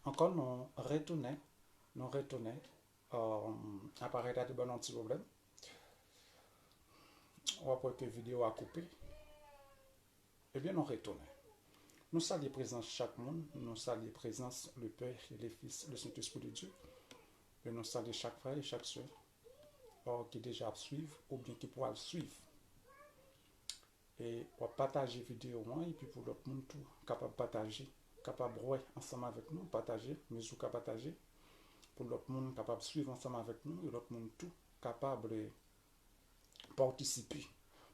encore nous retournons, appareil a un petit problème. Après que la vidéo a coupé, eh bien nous retournons. Nous saluons la présence de chaque monde, nous saluons la présence le Père et le Fils, le Saint-Esprit de Dieu. Et nous saluons chaque frère et chaque soeur qui déjà suivent ou bien qui pourra suivre. Et pour partager la vidéo, et puis pour l'autre monde tout, capable de partager, capable de ensemble avec nous, partager, mais aussi partager, pour l'autre monde capable de suivre ensemble avec nous, et l'autre monde tout, capable de participer.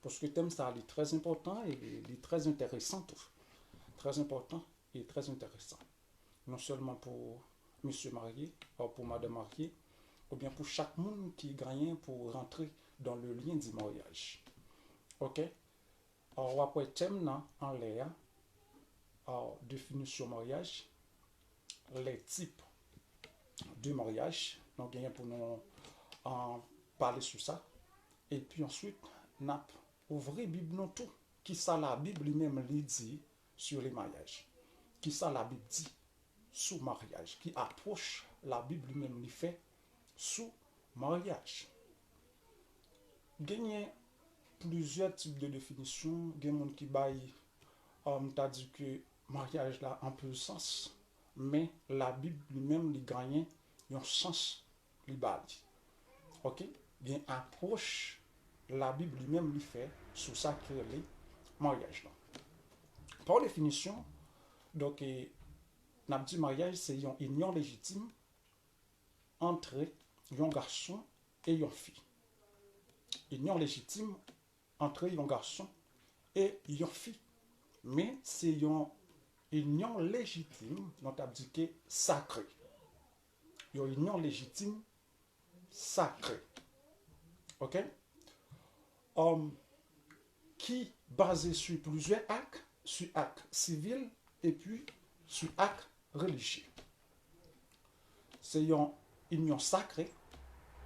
Parce que le thème, ça est très important et il est très intéressant tout. Très important et très intéressant. Non seulement pour monsieur marié, ou pour madame mariée, ou bien pour chaque monde qui gagne pour rentrer dans le lien du mariage. Ok? Alors, après le thème, en l'air, définition mariage, les types de mariage, donc gagne pour nous en parler sur ça. Et puis ensuite, nous ouvrons la Bible non tout. Qui ça la Bible lui-même lui dit sur les mariages? Qui ça la Bible dit sous mariage? Qui approche la Bible lui-même lui fait sous mariage? Il y a plusieurs types de définitions. Il y a des gens qui t'a dit que mariage là en peu sens, mais la Bible lui-même lui gagne un sens libéral. Ok? Il y a une approche la Bible lui-même lui fait sur ça que les mariages là. Par définition, donc, n'a dit mariage, c'est une union légitime entre un garçon et une fille. Union légitime entre un garçon et une fille. Mais c'est une union légitime, dont on dit que sacrée. Une union légitime sacrée. Ok? Qui basé sur plusieurs actes, sur actes civils et puis sur actes religieux. C'est une union sacrée.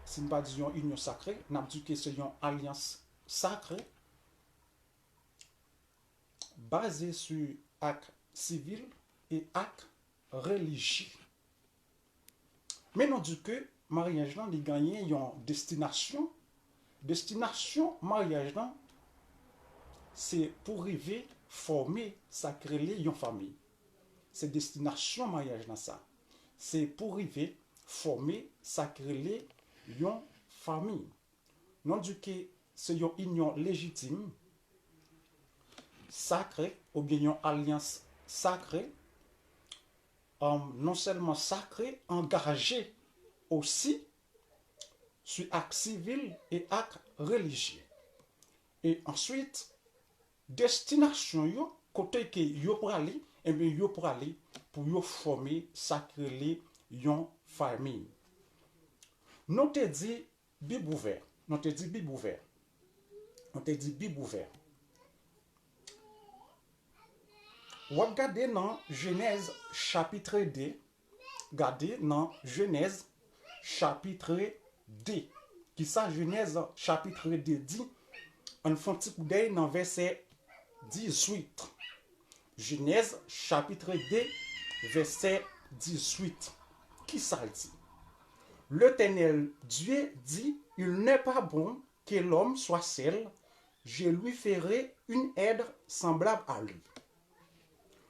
Si nous ne pas disons union sacrée, nous avons dit que c'est une alliance sacrée basée sur actes civils et actes religieux. Mais nous disons que mariage là, il gagne une destination. Destination mariage là, c'est pour arriver former sacré une famille. C'est destination mariage dans ça. C'est pour arriver former sacré une famille. Non du que c'est une union légitime, sacrée, ou bien une alliance sacrée, non seulement sacrée, engagée aussi sur actes civils et actes religieux. Et ensuite, destination yo côté que yo pour aller et bien yo pour aller pour yo former sacré yon famille. Nous te dit Bible ouvert, nous te dit Bible ouvert. Nous te dit Bible ouvert. Ou regarder dans Genèse chapitre 2, regardez dans Genèse chapitre 2. Qui ça Genèse chapitre 2 dit, on fait un petit coup d'œil dans verset 18. Genèse chapitre 2, verset 18. Qui ça dit? L'Éternel Dieu dit, il n'est pas bon que l'homme soit seul, je lui ferai une aide semblable à lui.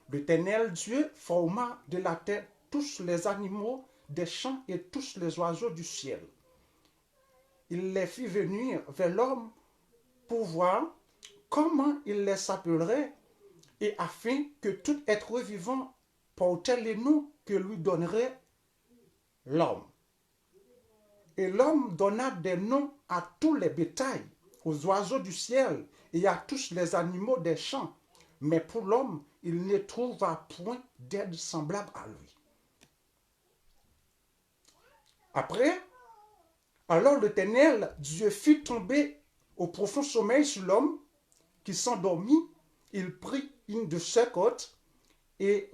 L'Éternel Dieu forma de la terre tous les animaux des champs et tous les oiseaux du ciel. Il les fit venir vers l'homme pour voir comment il les appellerait et afin que tout être vivant portait les noms que lui donnerait l'homme. Et l'homme donna des noms à tous les bétails, aux oiseaux du ciel et à tous les animaux des champs. Mais pour l'homme, il ne trouva point d'aide semblable à lui. Après, alors l'Éternel Dieu fit tomber au profond sommeil sur l'homme qui s'endormit. Il prit une de ses côtes et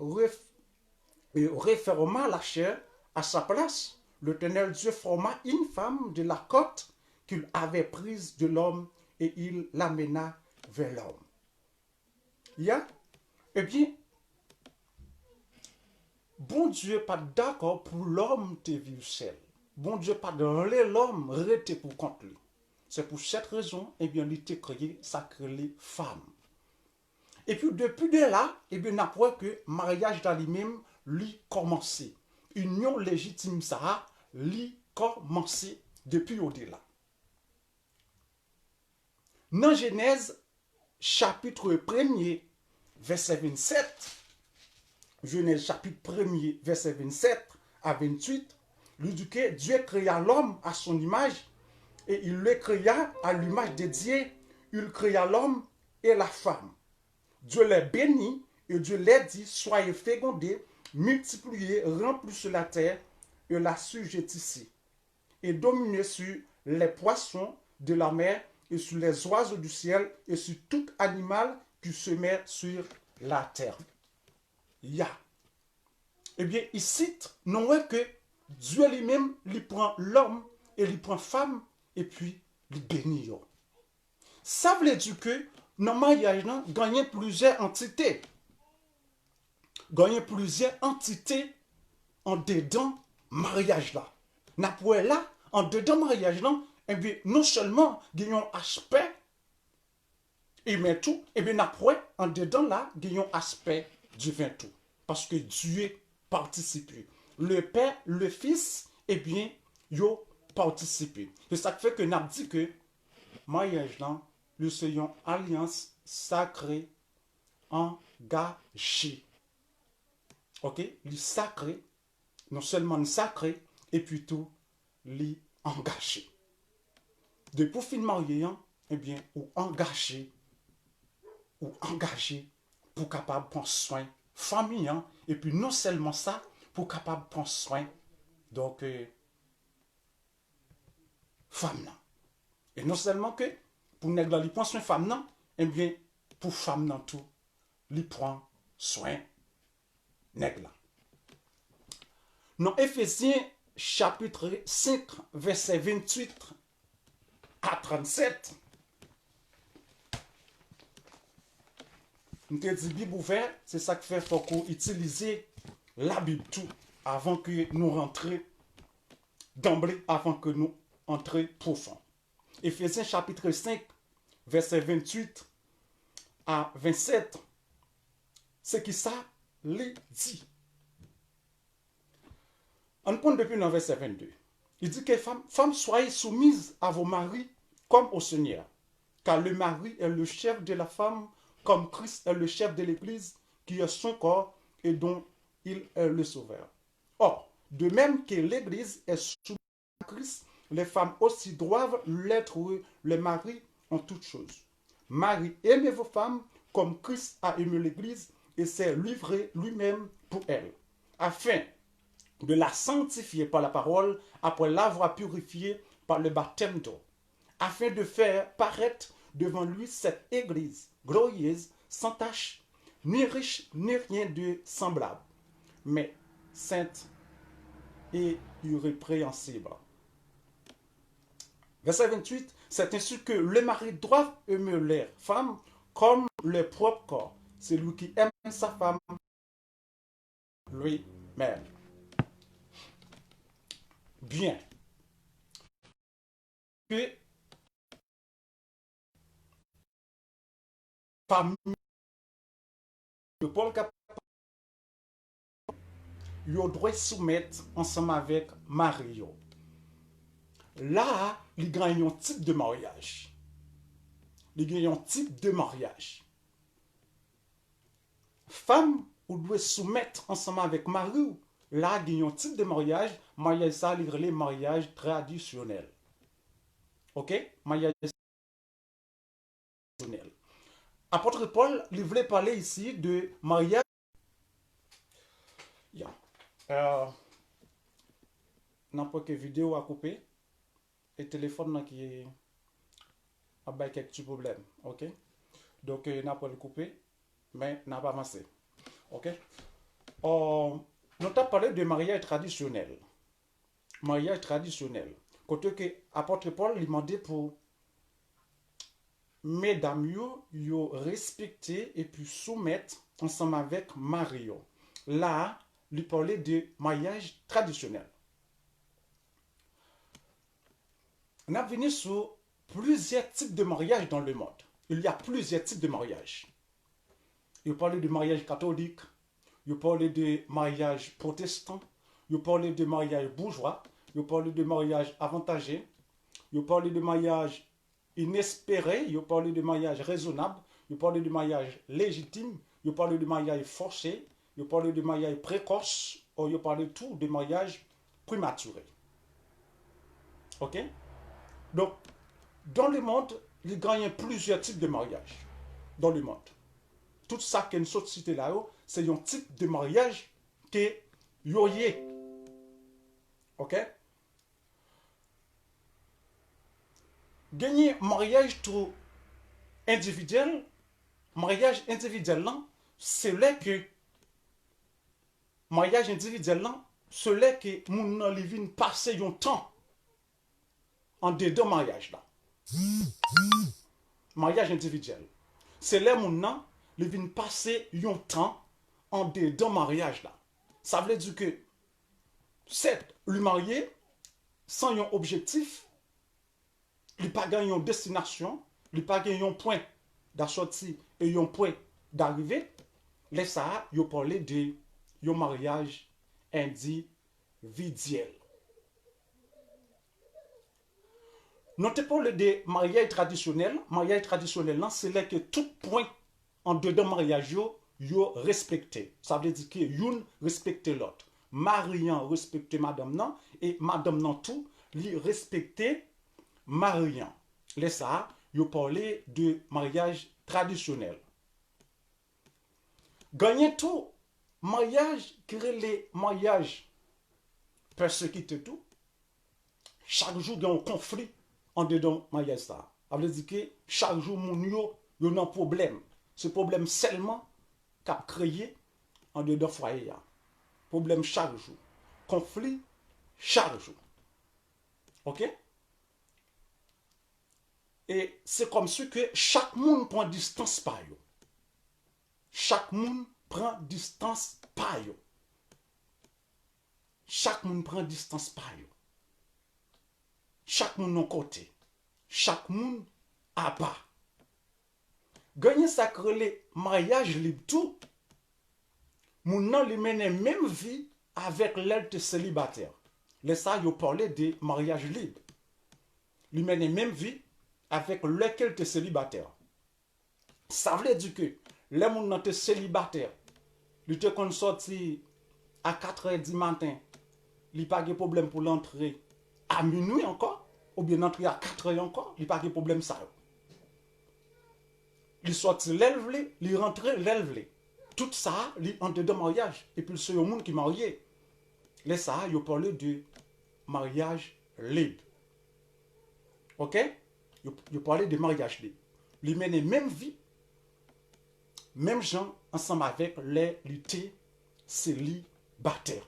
referma la chair à sa place. L'Éternel Dieu forma une femme de la côte qu'il avait prise de l'homme et il l'amena vers l'homme. Eh bien, bon Dieu pas d'accord pour l'homme te vivre seul. Bon Dieu pas dans l'homme rester pour compte lui. C'est pour cette raison, eh bien, il était créé, sacré femme. Et puis, depuis de là, eh bien, on apprend que mariage dans lui-même, lui commencé. Union légitime, ça, lui commencé depuis au-delà. Dans Genèse, chapitre 1er, verset 27, Genèse chapitre 1er, verset 27 à 28, lui dit que Dieu créa l'homme à son image et il le créa à l'image de Dieu. Il créa l'homme et la femme. Dieu les bénit et Dieu les dit, soyez fécondés, multipliez, remplissez la terre et la sujettissez. Et dominez sur les poissons de la mer et sur les oiseaux du ciel et sur tout animal qui se met sur la terre. Ya. Eh bien, il cite, non que Dieu lui-même, il prend l'homme et il prend femme et puis il bénit. Ça veut dire que dans le mariage, gagner plusieurs entités. Gagner plusieurs entités en dedans mariage là. N'après là, en dedans mariage là, eh bien, non seulement gagnons aspect, et mais tout, et bien après, en dedans là, gagnons aspect divin tout. Parce que Dieu participe. Le Père, le Fils, eh bien, yo participé. C'est ça qui fait que n'a dit que mariage là, nous soyons alliance sacrée, engagée. Ok? Le sacré, non seulement sacré, et puis tout, les engagé. Depuis fin marié, eh bien, ou engagé pour capable prendre soin famille, et puis non seulement ça, pour capable prendre soin, donc, femme là. Et non seulement que, pour nègre là, il prend soin femme là, eh bien, pour femme là tout, il prend soin nègre là. Dans Éphésiens chapitre 5, verset 28 à 37, nous te dit Bible ouvert, c'est ça qui fait faut qu'on utilise la Bible tout avant que nous rentrions d'emblée, avant que nous entrions profond. Éphésiens chapitre 5, verset 28 à 27, c'est qui ça les dit. On prend depuis le verset 22. Il dit que femmes, soyez soumises à vos maris comme au Seigneur. Car le mari est le chef de la femme, comme Christ est le chef de l'Église, qui est son corps et dont il est le sauveur. Or, de même que l'Église est soumise à Christ, les femmes aussi doivent l'être les maris en toutes choses. Marie, aimez vos femmes comme Christ a aimé l'Église et s'est livré lui-même pour elle, afin de la sanctifier par la parole, après l'avoir purifiée par le baptême d'eau, afin de faire paraître devant lui cette église glorieuse, sans tache, ni riche, ni rien de semblable, mais sainte et irrépréhensible. Verset 28, c'est ainsi que les maris doivent aimer leurs femmes comme leur propre corps. C'est lui qui aime sa femme lui-même. Bien. Que famille de Paul Cap, il doit soumettre ensemble avec Mario. Là, il gagne un type de mariage. Il gagne un type de mariage. Femme, ou doit soumettre ensemble avec Mario. Là, il y a un type de mariage. Mariage, ça, il est mariage traditionnel. Ok? Mariage traditionnel. Apôtre Paul, il voulait parler ici de mariage. Yeah. N'importe quelle vidéo à couper. Et téléphone qui a quelques petits problèmes. Ok? Donc, n'a pas le couper, mais n'a pas avancé. Ok? Nous avons parlé de mariage traditionnel. Mariage traditionnel. Côté que apôtre Paul lui demandait pour mesdames yo respecter et puis soumettre ensemble avec Mario. Là, lui parler de mariage traditionnel. On a venu sur plusieurs types de mariage dans le monde. Il y a plusieurs types de mariage. Il parle de mariage catholique, il parle de mariage protestant, il parle de mariage bourgeois, il parle de mariage avantagé, il parle de mariage inespéré, il parle de mariage raisonnable, il parle de mariage légitime, il parle de mariage forcé, il parle de mariage précoce, ou il parle tout de mariage prématuré. Ok? Donc, dans le monde, il gagne plusieurs types de mariage. Dans le monde. Tout ça que nous sommes cités là-haut, c'est un type de mariage que vous avez. Ok? Gagner mariage tout individuel, mariage individuel là, c'est là que mariage individuel là, c'est là que mon livin passer un temps en dedans mariage là. Mariage individuel. C'est là mon nom, livin passer un temps en dedans mariage là. Ça veut dire que c'est le marié sans un objectif, il n'a pas gagné une destination, il n'a pas gagné un point d'assortie et un point d'arrivée. Là, ça, il parle de un mariage individuel. Nous te parle de mariage traditionnel. Mariage traditionnel, c'est là que tout point en dedans mariage, yo respecté. Ça veut dire que yon respecte l'autre. Mariant respecte madame nan et madame nan tout li respecte mariant. Là ça, yo parler de mariage traditionnel. Gagner tout mariage créer les mariages persécutés tout. Chaque jour il y a un conflit en dedans mariage ça. Ça veut dire que chaque jour mon yo a un problème. Ce problème seulement qu'a créé en dedans foyer. Problème chaque jour. Conflit chaque jour. Ok? Et c'est comme ça que chaque monde prend distance par eux. Chaque monde prend distance par eux. Chaque monde prend distance par eux. Chaque monde de côté. Chaque monde à bas. Gagner sacré les mariages libre tout. Mon nom lui mène même vie avec l'aide célibataire. Les ça, yo parlait de mariage libre. Lui mène même vie avec lequel tu es célibataire. Ça veut dire que les gens qui sont célibataires, ils te sorti à 4h du matin, il n'y a pas de problème pour l'entrer à minuit encore, ou bien entrer à 4h encore, il n'y a pas de problème ça. Il sorti l'élève, il rentre l'élève. Tout ça, il entre dedans mariage. Et puis c'est un monde qui est marié. Là, ça, il parle de mariage libre. Ok? Il parle de mariage libre. Il mène même vie, même gens, ensemble avec les luttes célibataires.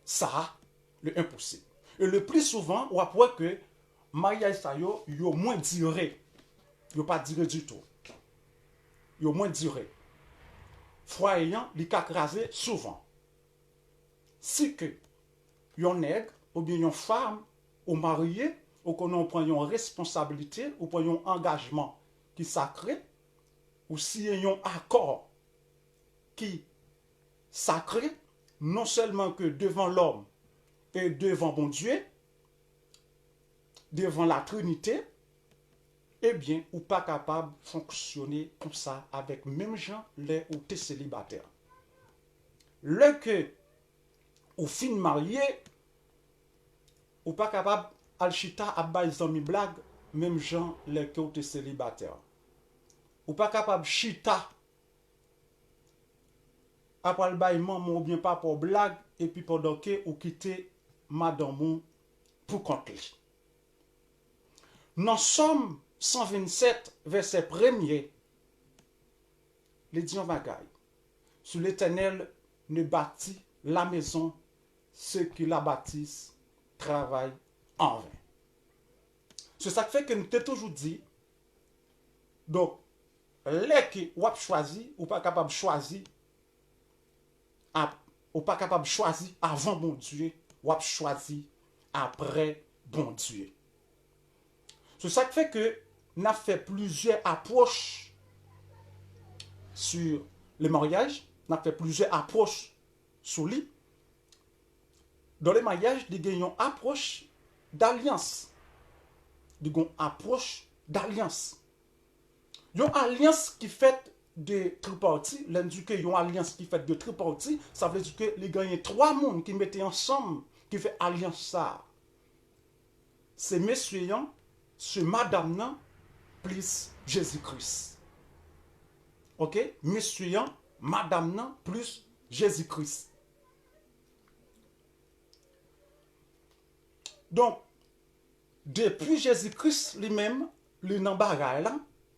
Ça, le impossible. Et le plus souvent, on voit que mariage ça, il y a moins duré. Il n'y a pas duré du tout. Il y a moins duré. Foyer, il est écrasé souvent. Si que yon nègre ou bien yon femme ou marié ou qu'on prend une responsabilité ou prend un engagement qui sacré ou si yon accord qui sacré non seulement que devant l'homme et devant bon Dieu, devant la Trinité, eh bien, ou pas capable de fonctionner comme ça avec même gens les ou t'es célibataire. Le que ou fin marié, ou pas capable al chita à bas amis blague même gens les que ou t'es célibataire. Ou pas capable chita après le bail maman ou bien pas pour blague et puis pendant que ou quitter madame pour compter. Dans Somme 127, verset 1er, les dions bagaille. Sous l'Éternel ne bâtit la maison, ceux qui la bâtissent travaillent en vain. C'est ça qui fait que nous t'ai toujours dit, donc, les qui ou choisi, ou pas capable de choisir, ou pas capable de choisir avant bon Dieu, ou à choisir après bon Dieu. C'est ça qui fait que nous avons fait plusieurs approches sur le mariage, nous avons fait plusieurs approches sur lui. Dans le mariage, nous avons une approche d'alliance. Nous avons une approche d'alliance. Une alliance qui fait de tripartis, l'indique que une alliance qui fait de tripartis, ça veut dire que les gagnent trois mondes qui mettent ensemble, qui fait alliance ça. C'est messieurs, ce madame, plus Jésus-Christ. Ok? Messieurs, madame, plus Jésus-Christ. Donc, depuis Jésus-Christ lui-même, lui n'en bagaille là,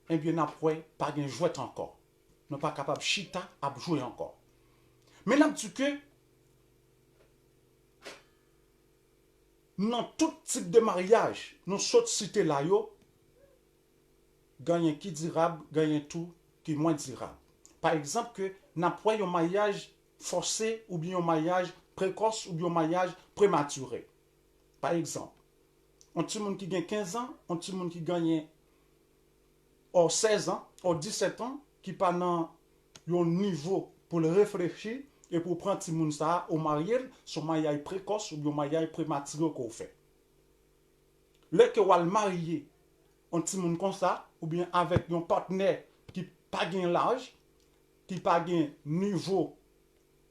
eh bien, après, pas de jouet encore. Nous pas capable de chita à jouer encore. Mais là, tu que, dans tout type de mariage, nous sommes cités là, gagnent qui durable, gagnent tout qui moins durable. Par exemple, que n'a pas un mariage forcé ou bien un mariage précoce ou bien un mariage prématuré. Par exemple, un petit monde qui gagne 15 ans, un petit monde qui gagne 16 ans, 17 ans, qui pas dans un niveau pour le réfléchir et pour prendre petit monde ça au mariage, son mariage précoce ou bien mariage prématuré qu'on fait. Le que vous marier un petit monde comme ça, ou bien avec un partenaire qui pas gain l'âge, qui pas gain niveau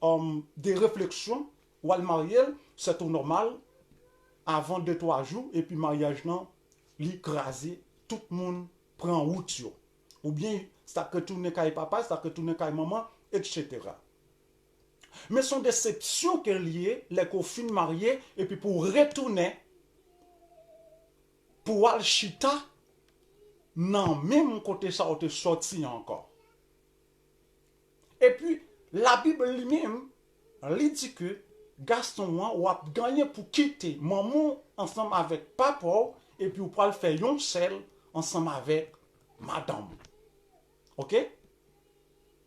de réflexion, ou le marier, c'est tout normal, avant 2-3 jours, et puis mariage non, l'écraser, tout le monde prend route. Ou bien, ça que tourner avec papa, ça que tourner avec maman, etc. Mais son déception qui est liée, les cofines mariés, et puis pour retourner, pour aller chita, non, même côté ça, on te sorti encore. Et puis, la Bible lui-même, elle dit que Gaston a gagné pour quitter maman ensemble avec papa, et puis pour le faire un seul ensemble avec madame. Ok?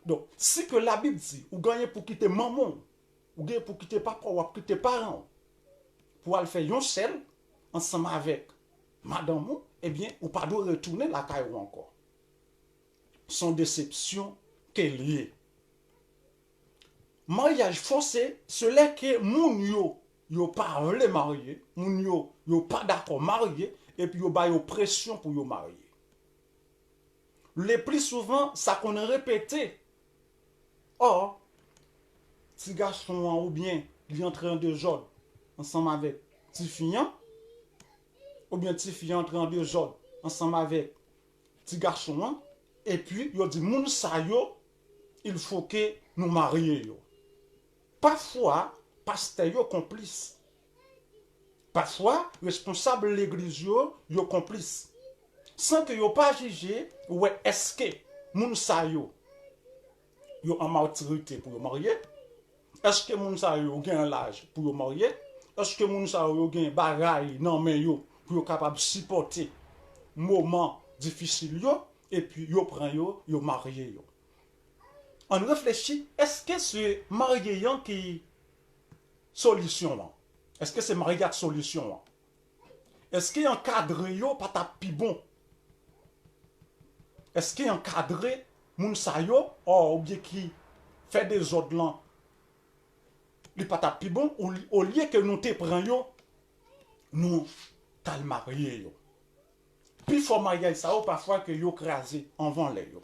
Donc, si que la Bible dit, ou gagné pour quitter maman, ou gagné pour quitter papa, ou quitter parents, pour le faire un seul ensemble avec madame, eh bien, ou pas de retourner la caille encore. Son déception qu'elle liée. Mariage forcé, c'est que moun yo pas voulu marier, moun yo pas d'accord marier, et puis yo ba yo pression pour yo marier. Le plus souvent, ça qu'on a répété. Or, si garçon ou bien il est en train de jouer ensemble avec petit fille, ou bien petit fille en train de jouer ensemble avec petit garçon, et puis yo dit moun sa yo, il faut que nous marions. Parfois, pasteur yo complice. Parfois, responsable de l'église yo complice. Sans que yo pas juger, ouais, est-ce que moun sa yo en maturité pour yo marier? Est-ce que moun sa yo gen l'âge pour yo marier? Est-ce que moun sa yo gen bagay nan men yo pour yo capable supporter moment difficile yo et puis yo prend yo marier yo? On réfléchit, est-ce que c'est marié qui solution là? Est-ce que c'est mariage solution là? Est-ce qu'il encadre yo pas ta pi bon? Est-ce qu'il encadre moun sa yo ou bien qui fait des ordres là? Li pas ta pi bon au lieu que nous te prend yo nous tal marié yo. Puis faut mariage ça ou parfois que yo crasé en vent les yo.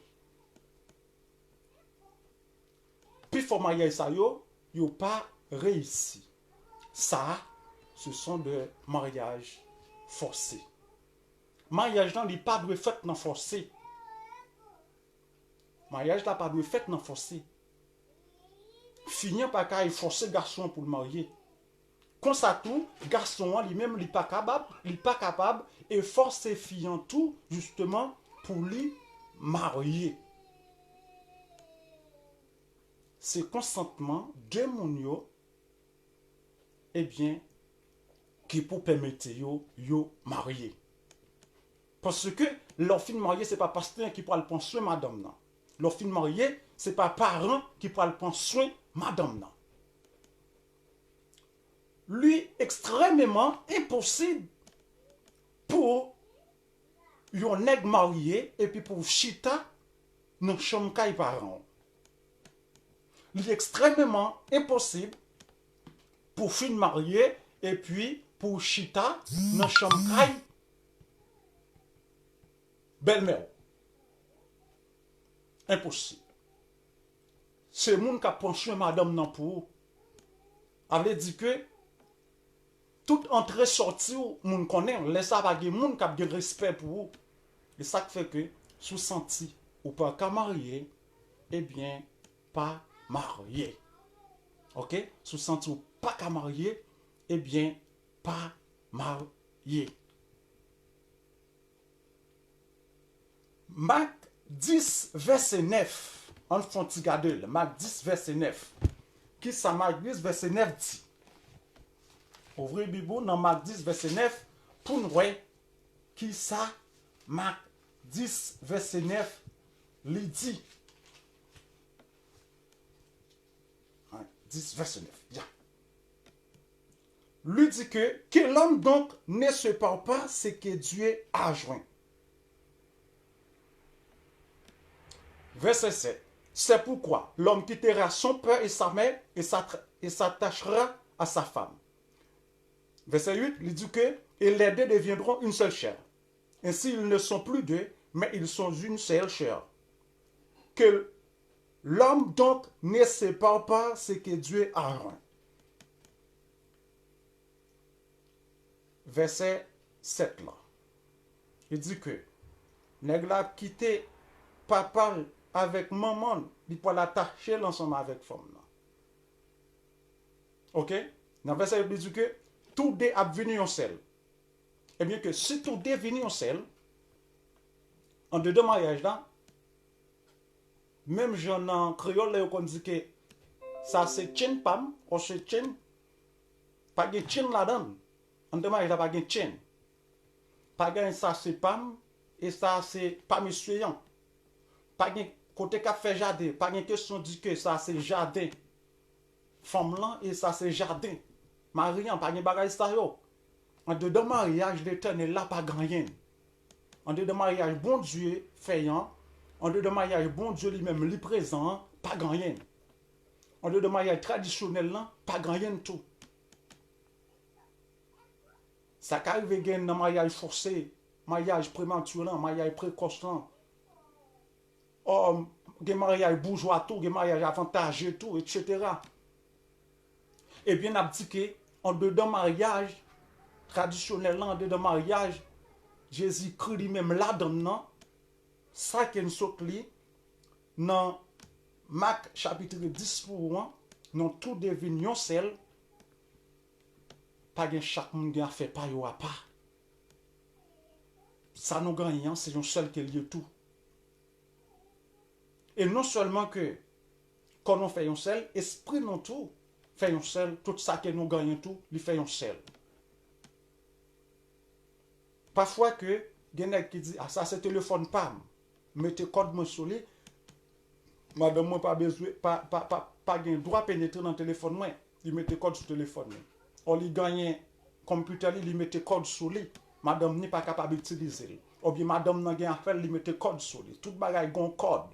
Puis faut mariage ça yo pas réussi. Ça, ce sont des mariages forcés. Mariage là, il n'est pas de fait non forcé. Mariage là, pas de fait non forcé. Finir par qu'à forcer garçon pour le marier. Comme ça tout, garçon lui-même, il n'est pas capable et forcer fille en tout justement pour lui marier. C'est consentement de mon yo, eh bien, qui pour permettre yo marier. Parce que leur fille mariée, ce n'est pas pasteur qui pourra le prendre soin madame. Leur fille mariée, ce n'est pas parent qui pourra le prendre soin madame. lui extrêmement impossible pour yon nèg marié et puis pour chita dans chambre kay parents. Lui extrêmement impossible pour fin marié et puis pour chita dans chambre kay belle-mère. Impossible. C'est moun qui a penché madame nan pour avait dit que toute entrée sortie moun connaît laisse pas gen moun qui a de respect pour vous. Et ça fait que sous senti ou pas qu'à marier eh bien pas marié. OK? Sous senti ou pas qu'à marier eh bien pas marié. Marc 10 verset 9. On font ti gade Marc 10 verset 9. Qui ça Marc 10 verset 9 dit? Ouvrez Bible dans Marc 10 verset 9 pour nous voir qui ça Marc 10 verset 9 lui dit. 10 verset 9. Yeah. Lui dit que l'homme donc ne se parle pas ce que Dieu a joint. Verset 7. C'est pourquoi l'homme quittera son père et sa mère et s'attachera à sa femme. Verset 8, il dit que et les deux deviendront une seule chair. Ainsi, ils ne sont plus deux, mais ils sont une seule chair. Que l'homme donc ne sépare pas ce que Dieu a joint. Verset 7 là. Il dit que nèg la quitté papa avec maman, il peut l'attacher ensemble avec femme là. OK? Dans verset il dit que tout deux a venu en seul. Et bien que si tout deux venu en seul, en deux mariages là, même j'en en créole là on dit que ça c'est chain pam, ou c'est chain pas de chain là-dedans. En deux mariages là pas de chain. Pas de ça c'est pam et ça c'est pas monsieur. Pas de côté qu'a fait jardin, pas de question dit que ça c'est jardin. Femme là et ça c'est jardin. Mariant pas de bagage ça yo. En dedans mariage l'Éternel là pas rien. En dedans mariage bon Dieu faisant, en dedans mariage bon Dieu lui-même lui présent, pas rien. En dedans mariage traditionnel là, pas rien tout. Ça qu'arrive gain dans mariage forcé, mariage prématuré, mariage précoce là. Oh, des mariage bourgeois tout, des mariage avantageux tout, etc. Et bien a dit que en dedans mariage traditionnel en dedans mariage Jésus-Christ lui-même là-dedans ça qui nous saute li dans Marc chapitre 10 pour 1 non tout devient un seul pas gen chaque monde a fait pas yo a pas ça nous gagnant c'est un seul qui lié tout et non seulement que quand on fait un seul esprit non tout fait un seul tout ça que nous gagnons tout il fait un seul. Parfois que gen qui dit ah ça c'est téléphone pam mettez code moi sur lui madame moi pas besoin pas gen droit pénétrer dans téléphone moi il mettez code sur téléphone on lui gagne computer il mettez code sur lui madame n'est pas capable d'utiliser ou bien madame n'a gen affaire il mettez code sur lui tout bagay gon code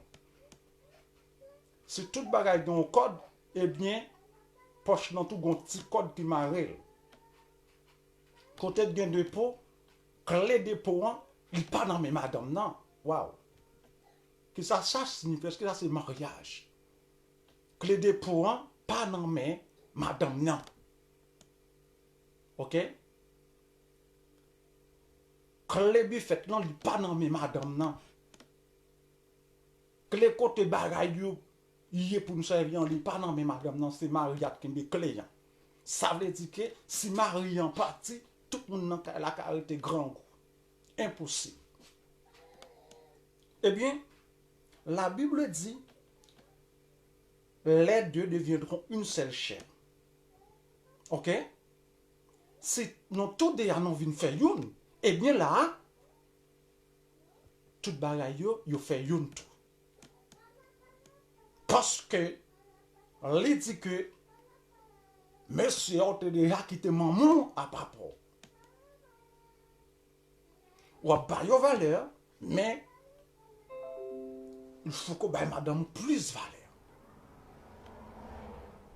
si tout bagay gon code eh bien poche dans tout gon petit code qui marre côté gen dépôt clé dépôt il pas dans mes madame non waouh que ça signifie parce que ça c'est mariage clé dépôt pas dans mes madame non OK clé bi fait non il pas dans mes madame non clé côté bagay yo il est pour nous servir il pas dans mes madame non c'est mariage qui est clé ça veut dire que si mari en parti tout le monde dans la caractère grand coup impossible. Eh bien, la Bible dit les deux deviendront une seule chair. OK? Si nous tous deux avons envie de faire une, eh bien là, tout bagaille yo fait une tout. Parce que, il dit que Monsieur a déjà quitté maman à papa. Ou à bailler valeur, mais il faut que madame plus valeur.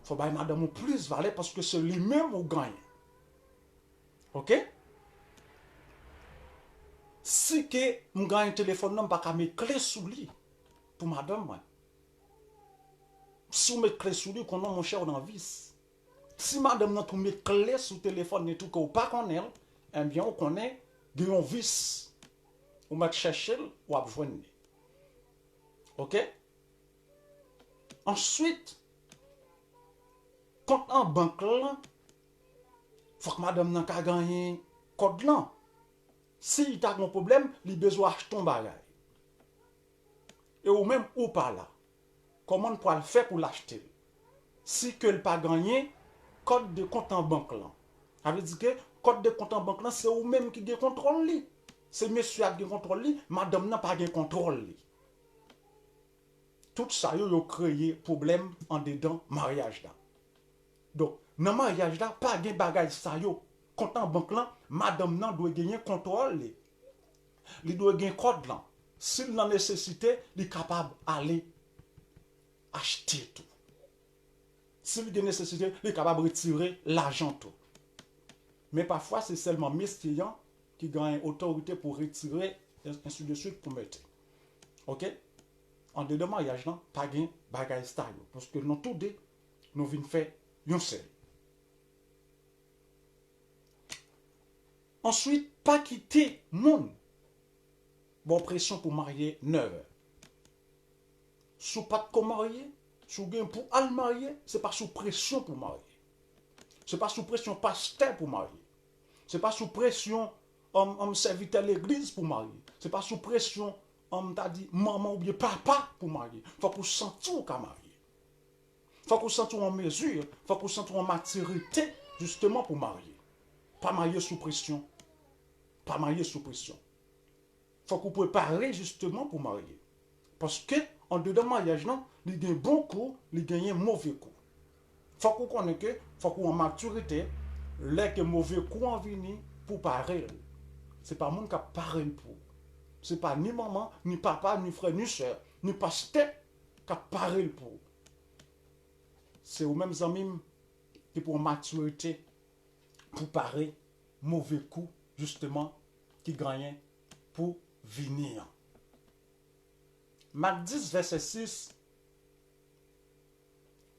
Il faut que madame plus valeur parce que c'est lui-même qui gagne. Ok? Si que je gagne un téléphone, je ne pas mettre clé sous lui pour madame. Moi. Si vous mettez clé sous lui, qu'on a mon cher dans vis. Si madame n'a pas mis clé sous le téléphone et tout, que vous pas connaît, eh bien, on connaît un vice. Vous mettez chercher ou à joindre. Ok? Ensuite, quand en banque là, faut que madame n'a pas gagné code là. Si il a un problème, il a besoin d'acheter un bagage. Et ou même ou pas là. Comment on peut le faire pour l'acheter? Si que le pas gagné, code de compte en banque là. Ça veut dire que code de compte en banque là, c'est ou même qui a contrôle li. C'est monsieur qui a contrôle li, madame n'a pas de contrôle li. Tout ça yo créé problème en dedans mariage là. Donc, dans le mariage là, pas de bagage ça yo. Compte en banque là, madame nan doit gagner contrôle li. Il doit gagner code là. S'il a nécessité, il est capable d'aller acheter tout. S'il a nécessité, il est capable de retirer l'argent tout. Mais parfois, c'est seulement messieurs qui gagnent autorité pour retirer, ainsi de suite, pour mettre. Ok? En dedans mariage, là, pas de bagage style. Parce que nous tous deux, nous venons faire un seul. Ensuite, pas quitter monde. Bon, pression pour marier 9 heures. Sous pas de marier, sous gain pour al marier, c'est pas sous pression pour marier. C'est pas sous pression pasteur pour marier. C'est pas sous pression serviteur à l'église pour marier. C'est pas sous pression t'a dit maman ou bien papa pour marier. Faut qu'on sente qu'à marier. Faut qu'on sente en mesure, faut qu'on sente en maturité justement pour marier. Pas marier sous pression. Pas marier sous pression. Faut qu'on prépare justement pour marier. Parce que en dedans mariage, il y a un bon coup, il y a un mauvais coup. Faut qu'on connaisse que, faut qu'on en maturité, les mauvais coups en venir pour parer. C'est pas monde qui a paré pour. C'est pas ni maman, ni papa, ni frère, ni soeur, ni pasteur qui a paré pour. C'est aux mêmes amis qui pour maturité, pour parer mauvais coup, justement, qui gagnent pour venir. Marc 10, verset 6.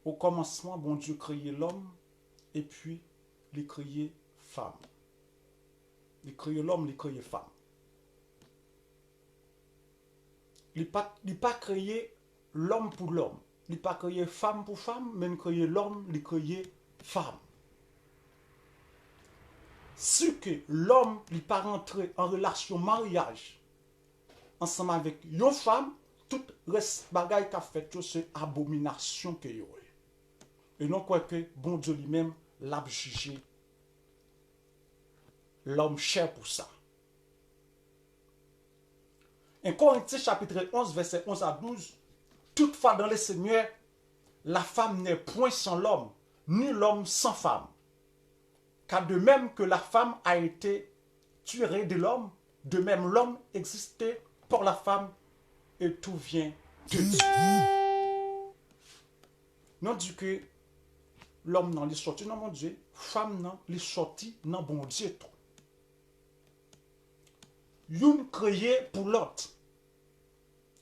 Au commencement, bon Dieu créait l'homme et puis il créait femme. Il créait l'homme, il créait femme. Il n'a pas créé l'homme pour l'homme. Il n'a pas créé femme pour femme, mais il créé l'homme, il créé femme. Si que l'homme n'est pas rentré en relation mariage ensemble avec une femme, tout reste bagaille qu'a fait, c'est abomination que yo. Et non quoi que bon Dieu lui-même l'a jugé l'homme cher pour ça. 1 Corinthiens chapitre 11, verset 11 à 12. Toutefois dans le Seigneur, la femme n'est point sans l'homme, ni l'homme sans femme. Car de même que la femme a été tirée de l'homme, de même l'homme existait pour la femme, et tout vient de Dieu. Non dit que l'homme non, il est sorti dans mon Dieu, femme non, il est sorti dans bon Dieu tout. Une créé pour l'autre.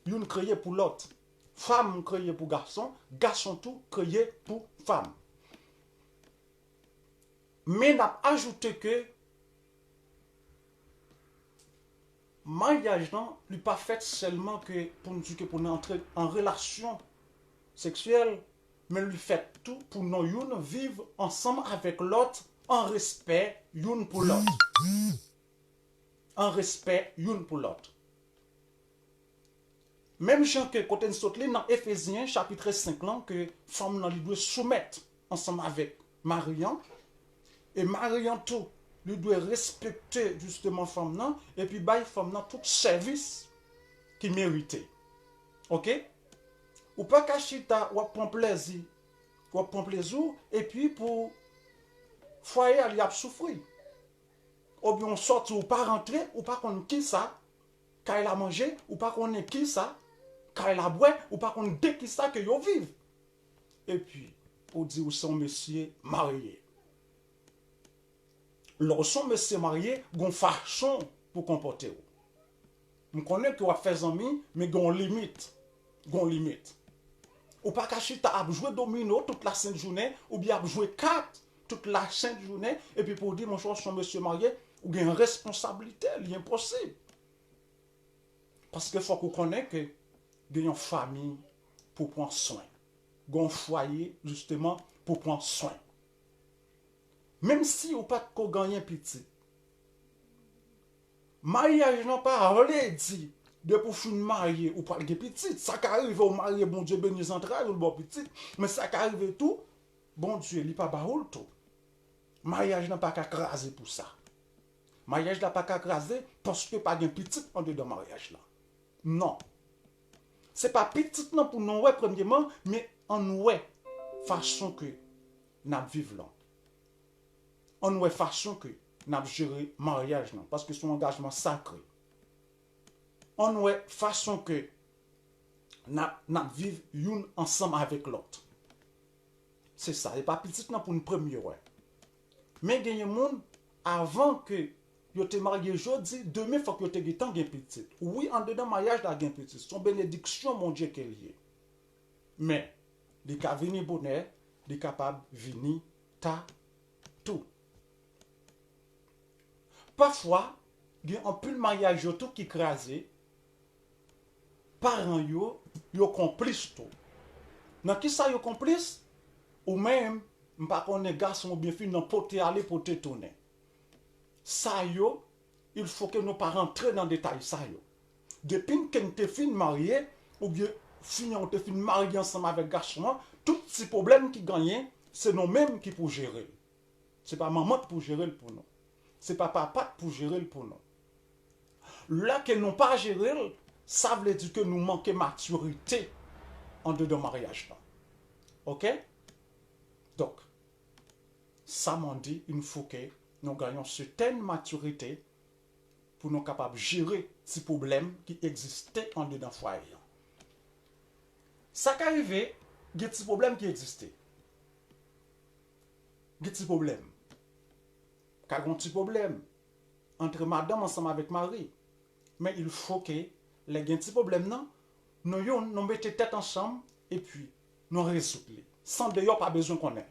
Une créé pour l'autre. Femme créée pour garçon, garçon tout créé pour femme. Mais n'a ajouté que mariage non, n'est pas fait seulement que pour nous dire que pour nous entrer en relation sexuelle, mais lui fait tout pour nous vivre ensemble avec l'autre en respect l'une pour l'autre. En respect l'une pour l'autre. Même Jean que côté nous saute dans Éphésiens chapitre 5 là que femme nan lui doit soumettre ensemble avec Marian et Marian tout lui doit respecter justement femme nan et puis bailler femme nan tout service qui méritait. OK? Ou pas cacher ta ou prendre plaisir. Ou prendre plaisir et puis pour foyer il a souffert. Ou bien on sort ou pas rentrer, ou pas qu'on qui ça, quand il a mangé, ou pas qu'on est qui ça, quand il a boire, ou pas qu'on dé qui ça que yo vive. Et puis, pour dire où son monsieur marié. Lorsqu'on monsieur marié, gon façon pour comporter. Je connais que vous faites amis, mais gon limite. Gon limite. Ou pas cacher ta jouer domino toute la sainte journée, ou bien jouer carte toute la sainte journée, et puis pour dire mon choix son monsieur marié, ou bien une responsabilité, l'impossible. Parce qu'il faut qu'on connaisse que il y a une famille pour prendre soin. Un foyer, justement, pour prendre soin. Même si vous pas de gagner petit. Mariage n'a pas rien dit de pour finir marier ou pas de petit. Ça qui arrive au marié, bon Dieu béni central ou bon petit. Mais ça qui arrive tout, bon Dieu, il pas baoul tout. Mariage n'a pas qu'à craser pour ça. Mariage n'a pas qu'à craser parce que pas de petit en dedans mariage là. Non. C'est pas petit non pour nous, premièrement, mais en nous, façon que nous vivons là. En nous, façon que nous gérons mariage là. Parce que c'est un engagement sacré. En nous, façon que nous vivons ensemble avec l'autre. C'est ça. Et pas petit non pour une première, Mais il y a des gens, avant que yo te marié aujourd'hui, demain il faut que yo te gitan gen petit. Oui, en dedans mariage la gen petit. Son bénédiction mon Dieu qu'elle y est. Mais les ka vini bonheur, les capable vini ta tout. Parfois, il y a un peu de mariage yo tout qui crasé. Parents yo complice tout. Dans qui ça yo complice? Ou même m'pa connait garçon ou bien fille nan pote aller pote tourner. Ça yo, il faut que nous pas rentrer dans le détail ça yo. Depuis que nous te fin marié ou bien si on te fin marié ensemble avec garçon, tous ces problèmes qui gagnent, c'est nous-mêmes qui pour gérer. C'est pas maman pour gérer pour nous. C'est pas papa pour gérer pour nous. Là que nous pas gérer, ça veut dire que nous manquons maturité en dedans mariage là. OK? Donc ça m'en dit il faut que nous gagnons certaine maturité pour nous capables de gérer ces problèmes qui existaient en dedans foyer. Ça qui arrive, il y a des problèmes qui existaient. Il y a des problèmes. Il y a un petit problème entre madame ensemble avec Marie. Mais il faut que les petits problèmes, nous mettons tête ensemble et puis nous résoudons. Sans d'ailleurs pas besoin qu'on ait.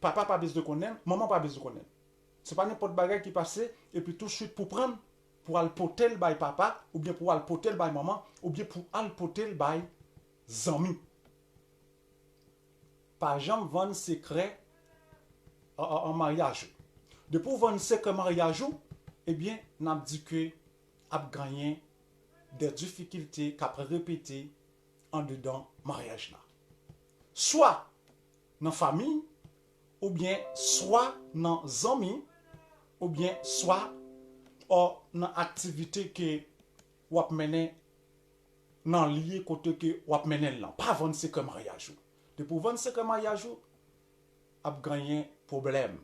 Papa pas besoin qu'on ait, maman pas besoin qu'on ait. Ce n'est pas n'importe bagage qui passe et puis tout de suite pour prendre, pour aller porter le bail papa, ou bien pour aller porter le bail maman, ou bien pour aller porter le bail zami. Par exemple, vendre secret en mariage. Depuis vendre secret mariage, eh bien, on a dit que a gagné des difficultés qu'après répéter en dedans mariage là. Soit dans la famille, ou bien soit dans les amis, ou bien soit dans l'activité que vous menez dans lié côté que vous menez là. Pas vendre secret mariage. Depuis vendre secret mariage, a gagné problème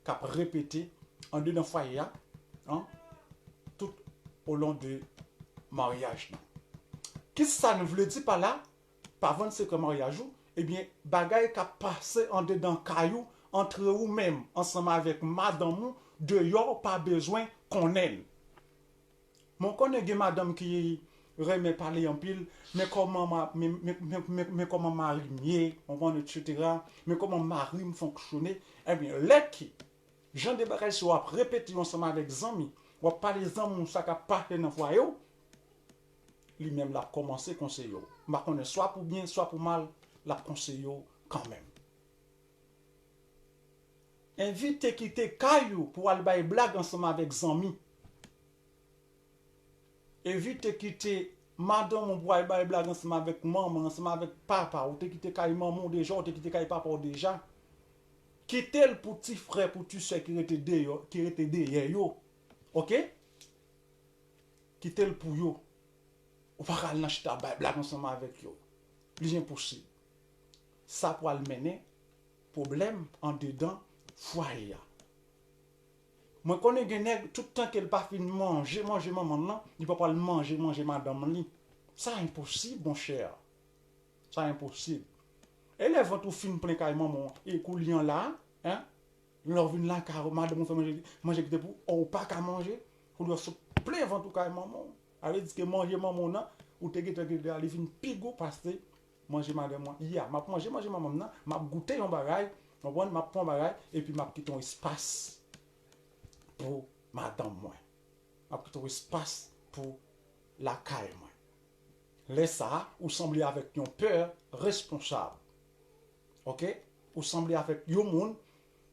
qu'après répéter en dedans foyer tout au long de mariage. Qu'est-ce que ça ne veut dire par là? Par vendre secret mariage, eh bien, bagay qui a passé en dedans caillou entre vous-même, ensemble avec madame, dehors, pas besoin qu'on aime. Mon connaît des madame qui remet parler en pile, mais comment marier, on va etc. Mais comment mari fonctionne? Eh bien, les qui, Jean de bagay soit répété ensemble avec amis, ou pas les amis, ça qui a passé dans le foyer, lui-même l'a commencé conseiller. Ma connaît soit pour bien, soit pour mal, la conseiller quand même. Invite quitter caillou pour aller bailler blague ensemble avec amis. Évite quitter madame pour aller bailler blague ensemble avec maman, ensemble avec papa, ou te quitter caillou maman déjà, ou te quitter caillou papa déjà. Quitter le petit frère pour tu sais qui était derrière yo. OK? Quitter le pour yo. Ou pas aller acheter bailler blague ensemble avec yo. C'est impossible. Ça pour le mener problème en dedans foyer. Moi connais gen nèg tout temps qu'elle pas fin manger maman là, il pas pas manger madame li. Ça impossible mon cher. Ça impossible. Élève tout fin plein kay maman et coulian là, hein? Leur vinn là car madame fait manger pour ou pas qu'à manger, pour leur plein ventre kay maman. Allez dire que manger maman là ou te gete aller fin pigo parce que manger madame moi. Ya, m'a manger maman là, m'a goûter un bagage, m'a prend bagage et puis m'a quitté un espace pour madame moi. M'a quitté un espace pour la caille moi. Laisse ça ou sembler avec une peur responsable. OK? Ou sembler avec un monde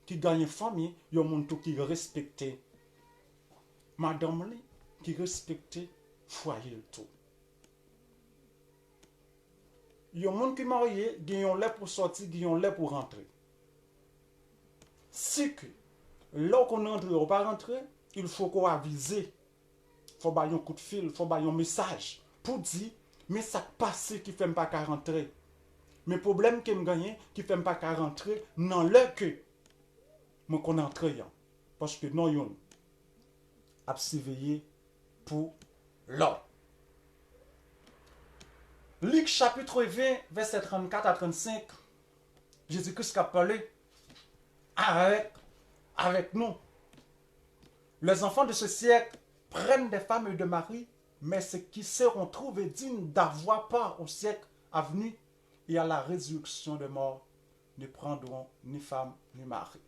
qui gagne famille, un monde qui respecte madame li, qui respecte foyer tout. Il y a un monde qui est marié, il y a un lait pour sortir, il y a un lait pour rentrer. Si que, là qu'on entre ou pas rentrer, il faut qu'on avise. Il faut bailler un coup de fil, il faut bailler un message pour dire, mais ça passe qui ne fait pas qu'à rentrer. Mais le problème que je gagne, qui ne fait pas qu'à rentrer, non le que, moi qu'on entre. Parce que non, yon a surveillé pour l'homme. Luc chapitre 20, verset 34 à 35, Jésus-Christ a parlé avec nous. Les enfants de ce siècle prennent des femmes et de maris, mais ceux qui seront trouvés dignes d'avoir part au siècle à venir et à la résurrection des morts ne prendront ni femme ni mari.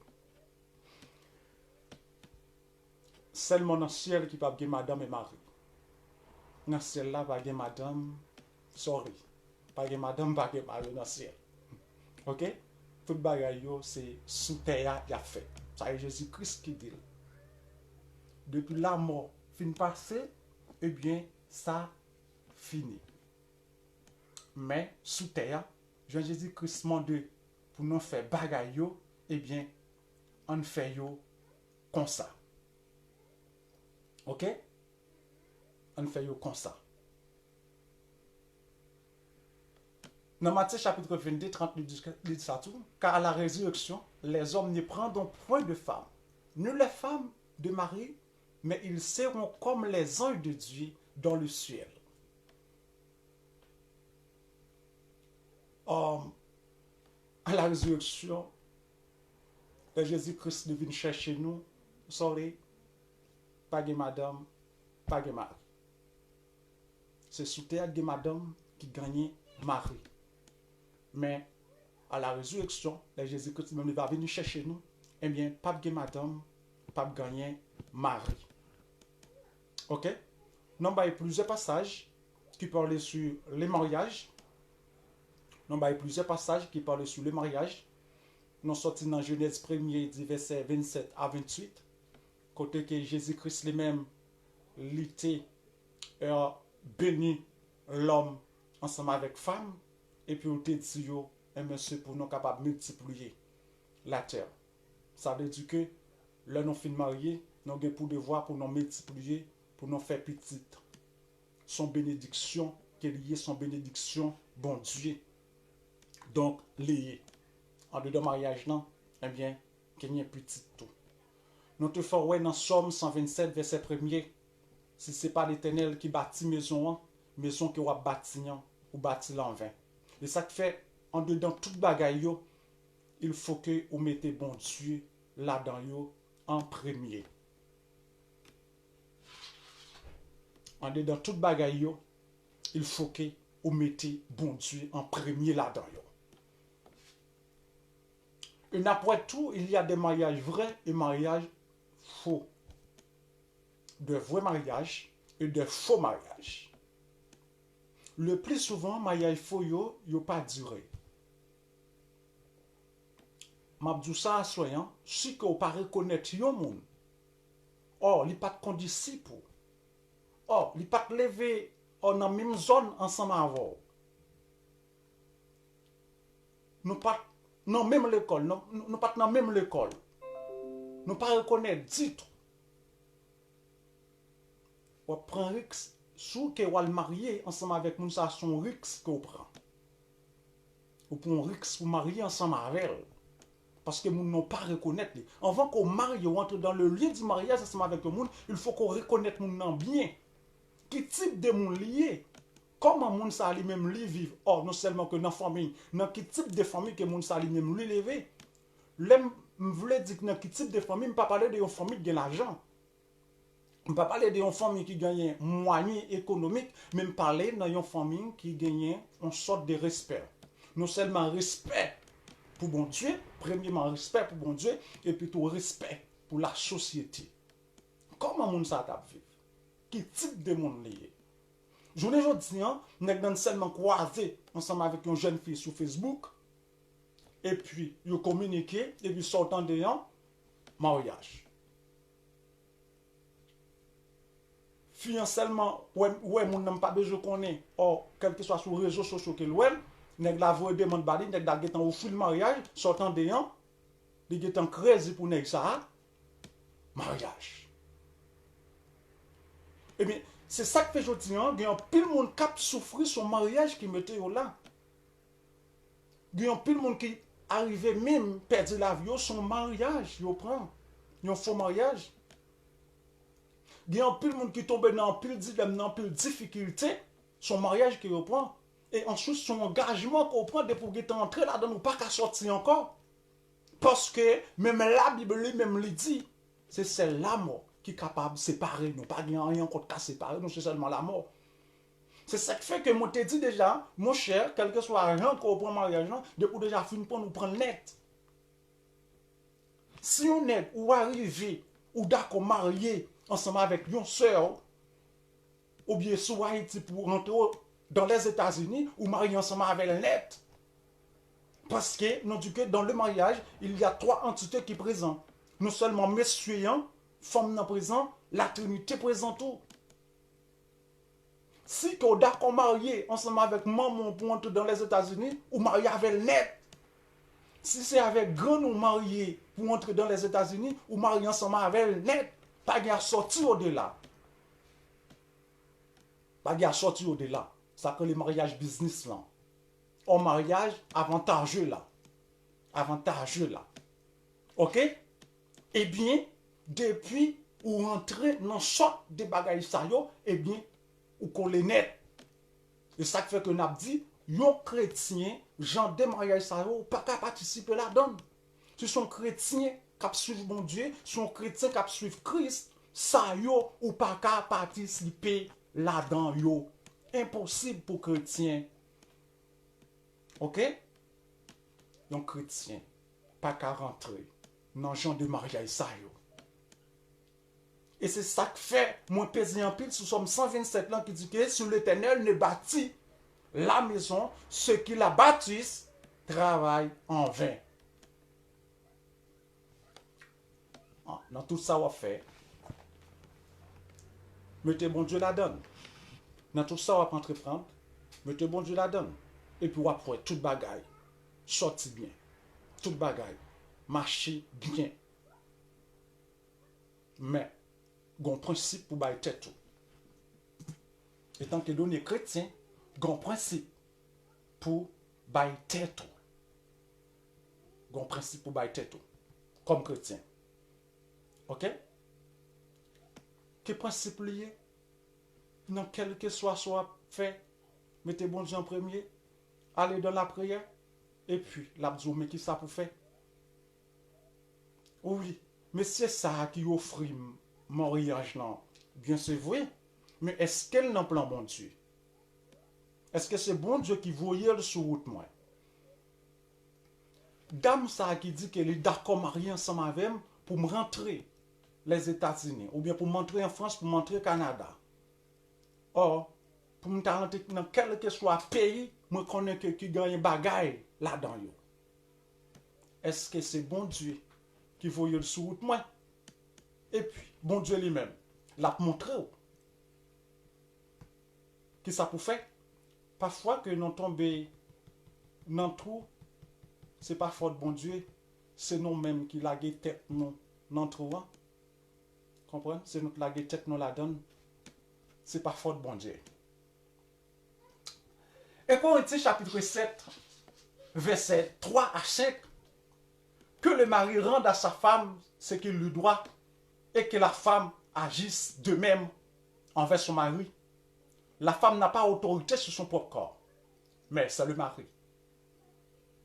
Seulement dans le ciel qui va madame et mari. Dans le ciel là, va madame. Sorry, pas que madame, pas que mari dans le ciel. Ok? Tout bagay yo, c'est sous terre y a fait. Ça est Jésus-Christ qui dit. Depuis la mort fin passée, eh bien, ça fini. Mais sous terre, Jésus-Christ m'a dit pour nous faire bagay yo, eh bien, on fait yo comme ça. Ok? On fait yo comme ça. Dans Matthieu chapitre 22, 30, dit ça tout. Car à la résurrection, les hommes ne prendront point de femmes, ni les femmes de Marie, mais ils seront comme les anges de Dieu dans le ciel. À la résurrection, Jésus-Christ vient chercher nous. Sorry, pas de madame, pas de mari. C'est sous terre de madame qui gagne mari. Mais à la résurrection, Jésus-Christ va venir chercher nous. Eh bien, pas de madame, pas de gagner mari. Ok? Nous avons plusieurs passages qui parlent sur les mariages. Nous avons plusieurs passages qui parlent sur le mariage. Nous sortis dans Genèse 1er, verset 27 à 28. Côté que Jésus-Christ lui-même, l'était béni l'homme ensemble avec femme. Et puis, on te dit, monsieur, pour nous capables de multiplier la terre. Ça veut dire que, là, nous finissons mariés, nous avons pour devoir pour nous multiplier, pour nous faire petite. Son bénédiction, qu'elle y ait son bénédiction, bon Dieu. Donc, lié. En dedans mariage, non, eh bien, qu'il y ait petit tout. Nous te faisons dans Somme 127, verset 1er. Si ce n'est pas l'Éternel qui bâtit maison, maison qui va bâtir ou bâtir en vain. Et ça fait, en dedans tout bagaille, il faut que vous mettez bon Dieu là-dedans en premier. En dedans tout bagaille, il faut que vous mettez bon Dieu en premier là-dedans. Et après tout, il y a des mariages vrais et mariages faux. De vrais mariages et de faux mariages. Le plus souvent, mariage faux yo pas duré. M'abdou ça soyant, si que vous pas reconnaître yon moun. Or, li pas de condition pour. Or, li pas lever en la même zone ensemble avant. Nous pas dans même l'école, nous pas dans même l'école. Nous pas reconnaître dit. On prend risque sous que vous marier ensemble avec nous, ça son risque qu'on prend. Ou pour un risque pour marier ensemble avec elle. Parce que moun n'ont pas reconnaître. Avant qu'on marie, on entre dans le lien du mariage ensemble avec le monde, il faut qu'on reconnaisse moun nan bien. Qui type de moun lié? Comment moun sa li même li vivre? Oh, non seulement que dans la famille, dans quel type de famille que moun sa li même li lever? L'aime voulait dire que dans quel type de famille, je ne pas parler de une famille qui a l'argent. Je ne pas parler de une famille qui gagne moyen économique, mais je parler d'une famille qui gagne une sorte de respect. Non seulement respect pour bon Dieu, premièrement respect pour bon Dieu, et puis tout respect pour la société. Comment moun sa tap vivre? Quel type de monde lié? Je ne dis pas, nous avons seulement croisé ensemble avec une jeune fille sur Facebook, et puis ils communiqué, et puis sortant de un mariage. Fille seulement, ouais, moun n'a pas besoin qu'on ait, or, quel que soit sur les réseaux sociaux que l'ouel, nèg la voie demande bali, nèg la getan au fil mariage, sortant de yon, li getan crazy pour nèg ça, mariage. Eh bien, c'est ça que fait jodi, il y a un pile monde qui souffrir son mariage qui mettait là. Il y a un pile monde qui arrive même perdre la vie, son mariage, il prend. Il y a un faux mariage. Il y a un pile monde qui tombe dans un pile dilemme, dans un pile difficulté, son mariage qui reprend. Et ensuite, son engagement qu'on prend pour entrer là-dedans, ou pas qu'à sortir encore. Parce que même la Bible lui-même lui dit, c'est la mort qui est capable de séparer nous. Pas rien contre qu'à séparer nous, c'est seulement la mort. C'est ça qui fait que moi te dit déjà, mon cher, quel que soit rien qu'on prend mariage, depuis déjà fini pour nous prendre net. Si on est ou arrivé, ou d'accord marié ensemble avec une soeur, ou bien sur Haïti pour rentrer dans les États-Unis, ou marié ensemble avec le net. Parce que, nous disons que dans le mariage, il y a trois entités qui sont présentes. Non seulement messieurs, femmes présentes, la Trinité présente tout. Si vous êtes d'accord marié ensemble avec maman pour entrer dans les États-Unis, ou marié avec le net. Si c'est avec grand ou marié pour entrer dans les États-Unis, ou marié ensemble avec le net, pas de sortir au-delà. Pas de sortir au-delà. Ça que le mariage business là. Un mariage avantageux là. Avantageux là. Ok? Eh bien, depuis ou rentrer dans sorte de bagages ça yo, eh bien, ou qu'on les net. Et ça fait que nous avons dit, yon chrétien, genre de mariage ça yo, pas qu'à participer là-dedans. Si son chrétien qui suivent bon Dieu, son chrétien qui suivent Christ, ça yo, ou pas qu'à participer là-dedans yo. Impossible pour chrétien. Ok? Donc chrétien, pas qu'à rentrer dans le genre de mariage ça yo. Et c'est ça que fait, moi pesé en pile sous Somme 127 ans qui dit que sur l'Éternel ne bâtit la maison, ceux qui la bâtissent travaillent en vain. Dans tout ça on fait, mettez bon Dieu la donne. Dans tout ça on va entreprendre, mettez bon Dieu la donne. Et puis on va faire toute bagaille, sorti bien, toute bagaille, marcher bien. Mais gon principe pour bailler tête tout. Et tant que donné chrétien, gon principe pour bailler tête tout. Gon principe pour bailler tête tout. Comme chrétien. OK? Quel principe lié? Dans quel que soit fait, mettez bon Dieu en premier, allez dans la prière, et puis l'abdou, mais qui ça pour faire? Oui, mais c'est ça qui offre mariage là. Bien c'est vrai, mais est-ce qu'elle n'a pas bon Dieu? Est-ce que c'est bon Dieu qui voyait sur route moi? Dame ça qui dit qu'elle est d'accord mariée ensemble avec moi pour me rentrer les États-Unis, ou bien pour m'entrer en France, pour m'entrer au Canada. Or, pour me rentrer dans quel que soit pays, moi connais que qui gagne bagaille là-dedans. Est-ce que c'est bon Dieu qui voyait sur route moi? Et puis, bon Dieu lui-même, l'a montré. Qui ça pour faire? Parfois que nous tombons dans le trou, c'est pas faute bon Dieu, c'est nous-mêmes qui la tête nous dans le trou. Comprenez? C'est nous qui la tête nous la donne. C'est pas faute bon Dieu. Et Corinthiens chapitre 7, verset 3 à 5, que le mari rende à sa femme ce qu'il lui doit et que la femme agisse de même envers son mari. La femme n'a pas autorité sur son propre corps, mais c'est le mari.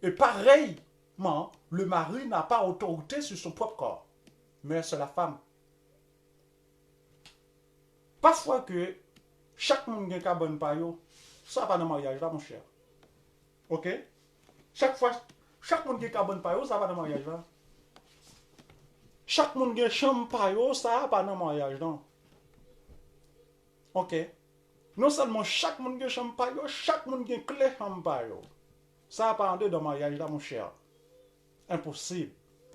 Et pareillement, le mari n'a pas autorité sur son propre corps, mais c'est la femme. Parfois que chaque monde qui a bonne paille, ça va dans le mariage là, mon cher. Ok? Chaque monde qui a bonne paille, ça va dans le mariage là. Chaque monde qui a chambre paille, ça va pas dans le mariage là. Ok? Non seulement chaque monde qui a chambre paille, chaque monde qui a clé chambre paille. Ça va pas entrer dans le mariage là, mon cher. Impossible.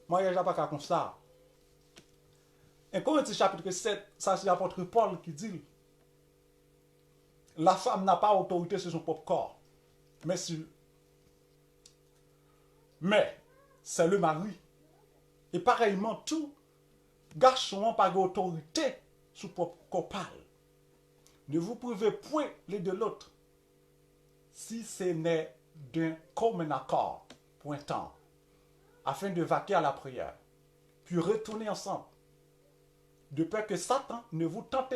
Le mariage là pas comme ça. Et Corinthiens chapitre 7, ça c'est l'apôtre Paul qui dit, la femme n'a pas autorité sur son propre corps, mais c'est le mari. Et pareillement, tout garçon n'a pas d'autorité sur son propre corps. Ne vous privez point l'un de l'autre, si ce n'est d'un commun accord pour un temps, afin de vaquer à la prière, puis retourner ensemble, de peur que Satan ne vous tente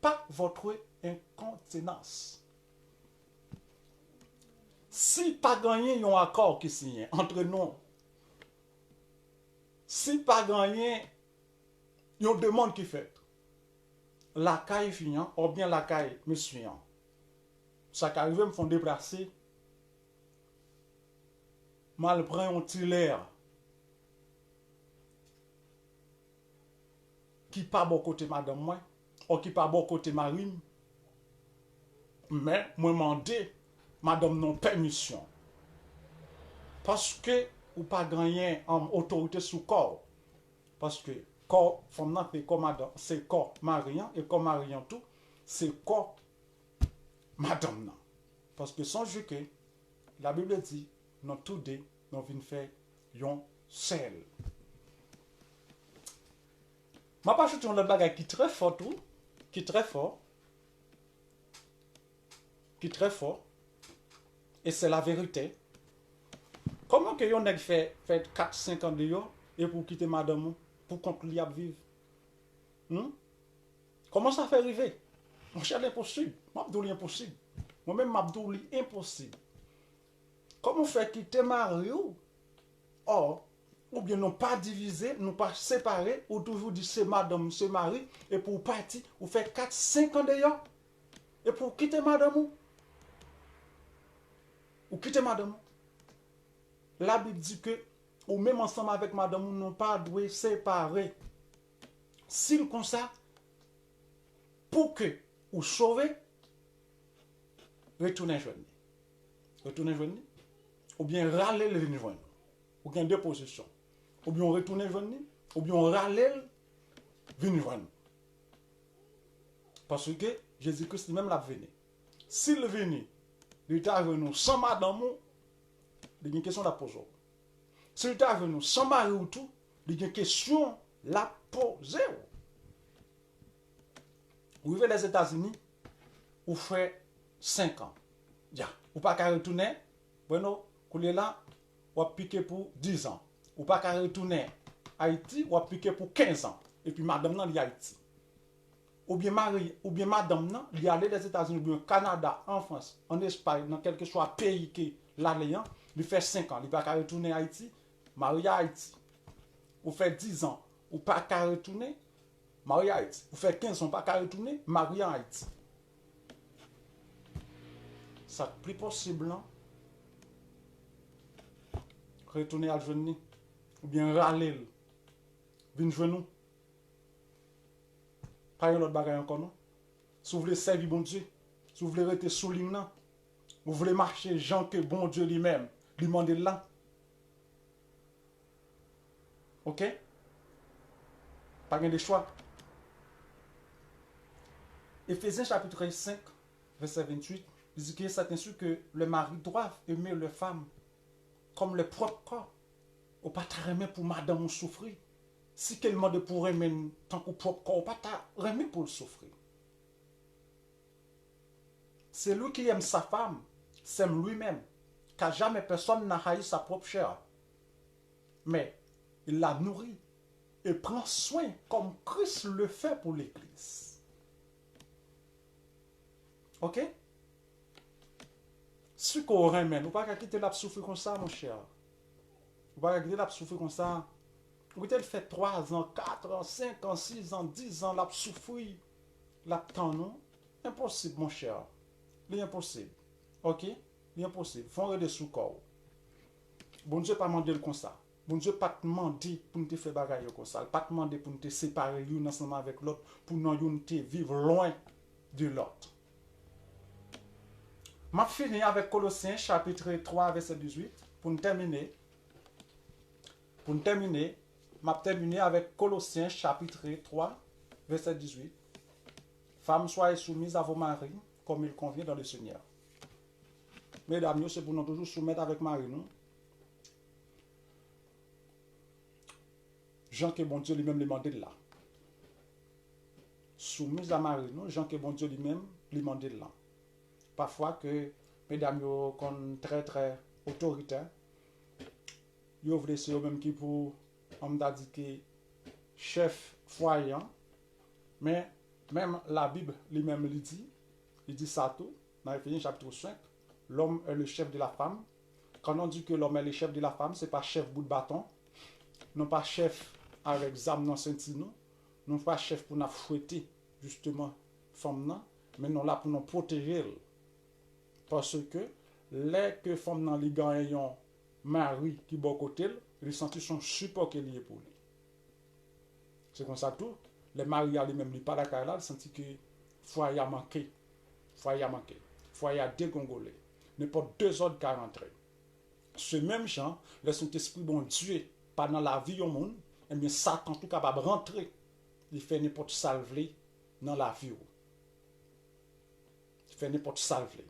pas votre incontinence. Si pas gagné un accord qui signe entre nous, si pas gagné une demande qui fait, la caille finant, ou bien la caille me suivant, ça qui arrive me font déplacer, mal prend un petit l'air qui pas bon côté madame moi, ou qui pas bon côté Marie, mais moi demandé madame non permission. Parce que ou pas gagner en autorité sous corps. Parce que corps femme c'est comme madame, c'est corps mariant et comme mariant tout, c'est corps madame. Parce que sans jeu que la Bible dit, nous tous deux, nous venons faire un seul. Ma pas chuter un bagage qui est très fort tout, qui est très fort. Qui est très fort. Et c'est la vérité. Comment que yon nèg fait 4-5 ans de yo et pour quitter madame pour conclure à vivre? Comment ça fait arriver? Mon cher, l'impossible. M'abdouli impossible. Moi-même m'abdouli impossible. Comment fait quitter mari ou bien non pas divisé, non pas séparé, ou toujours dit c'est madame, c'est mari, et pour partir, ou fait 4-5 ans de yo, et pour quitter madame ou quitter madame. La Bible dit que, ou même ensemble avec madame, nous n'ont pas dû séparer. S'il comme ça, pour que ou sauver, retournez joindre. Retournez joindre, ou bien râler le venir joindre. Ou bien deux positions. Ou bien retourner joindre, ou bien râler venir joindre. Parce que Jésus-Christ même l'a venu. S'il venu, il est venu sans madame, il y a une question à poser. S'il est venu sans mari ou tout, il y a une question à poser. Vous vivez les États-Unis, vous faites 5 ans. Ya, vous pas qu'à retourner, bueno, vous là, vous piqué pour 10 ans. Vous pas qu'à retourner à Haïti, vous piqué pour 15 ans. Et puis madame nan li Haïti. Ou bien mari, ou bien madame nan, li aller des États-Unis, ou bien au Canada, en France, en Espagne, dans quel que soit pays qui l'alliant, il fait 5 ans, il pas qu'à retourner à Haïti, marié à Haïti. Vous faites 10 ans, ou pas qu'à retourner, marié à Haïti. Vous faites 15 ans, pas qu'à retourner, marié à Haïti. Ça plus possible, non? Retourner à venir, ou bien râler, venir nous. Pas un autre bagage encore, non? Si vous voulez servir bon Dieu, si vous voulez rester sous ligne, vous voulez marcher, gens que bon Dieu lui-même, lui demande là. Ok? Pas de choix. Éphésiens chapitre 5, verset 28, il dit que c'est ainsi que le mari doit aimer la femme comme le propre corps. Ou pas t'aimer pour madame ou souffrir. Si quelqu'un de pour aimer tant que propre corps, ou pas t'aimer pour le souffrir. C'est lui qui aime sa femme, c'est lui-même. Car jamais personne n'a haï sa propre chair. Mais il la nourrit et prend soin comme Christ le fait pour l'Église. Ok? Si qu'on remet, nous pas quitter la souffrir comme ça, mon cher. Vous pas quitter la souffrir comme ça. Vous avez fait 3 ans, 4 ans, 5 ans, 6 ans, 10 ans, la souffrir, la temps, non? Impossible, mon cher. C'est impossible. Ok? C'est impossible. Faut regarder sous corps. Bon Dieu pas demandé comme ça. Bon Dieu pas demandé pour nous faire bagaille comme ça. Pas demandé pour nous te séparer l'un ensemble avec l'autre, pour nous vivre loin de l'autre. Je finis avec Colossiens chapitre 3 verset 18 pour nous terminer. Pour nous terminer, je terminer avec Colossiens chapitre 3 verset 18. Femmes, soyez soumises à vos maris comme il convient dans le Seigneur. Mesdames, c'est pour nous toujours soumettre avec Marie, nous. Jean que bon Dieu lui-même lui demandé là. Soumise à Marie, nous, Jean que bon Dieu lui-même lui demandé là. Parfois que mesdames sont très très autoritaires, ils ouvrent c'est eux-mêmes qui pour on m'a dit que chef foyer, mais même la Bible lui-même lui dit, il dit ça tout dans Éphésiens chapitre 5, l'homme est le chef de la femme. Quand on dit que l'homme est le chef de la femme, c'est pas chef bout de bâton, non pas chef avec zam dans sentino, non pas chef pour nous fouetter justement femme nan, mais non là pour nous protéger. Parce que les que femme nan li gagne un mari qui bon côté, il senti son support qu'il est pour lui. C'est comme ça tout. Les maris à lui-même, il pas d'accord là, il senti que foyer a manqué, foyer a manqué, foyer a dégongolé. N'importe 2 autres qui rentré. Ce même genre, le Saint-Esprit bon Dieu, pendant la vie au monde, eh bien Satan tout capable de rentrer, il fait n'importe salvé dans la vie. Il fait n'importe salvé.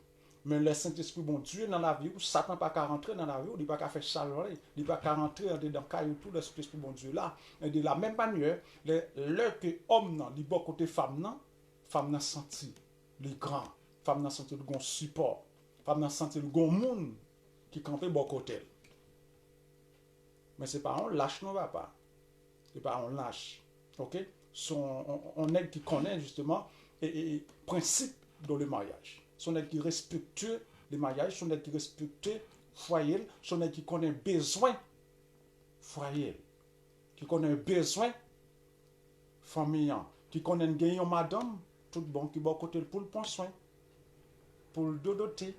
Mais le Saint-Esprit bon Dieu dans la vie, Satan pas qu'à rentrer dans la vie, il pas qu'à faire salver, il pas qu'à rentrer dans le caillou tout le Saint-Esprit bon Dieu là. Et de la même manière, le que homme nan, il bon côté femme nan senti le grand, femme nan senti le grand support, femme nan senti le grand monde qui campait bon côté. Mais c'est pas on lâche non va pas. C'est pas on lâche. OK? On est qui connaît justement et principe dans le mariage. Son aide qui respecte le mariage, son aide qui respecte foyer, son aide qui connaît besoin foyer, qui connaît besoin famille, qui connaît gagnant madame, tout bon qui bon côté pour le prendre soin, pour le dodoter,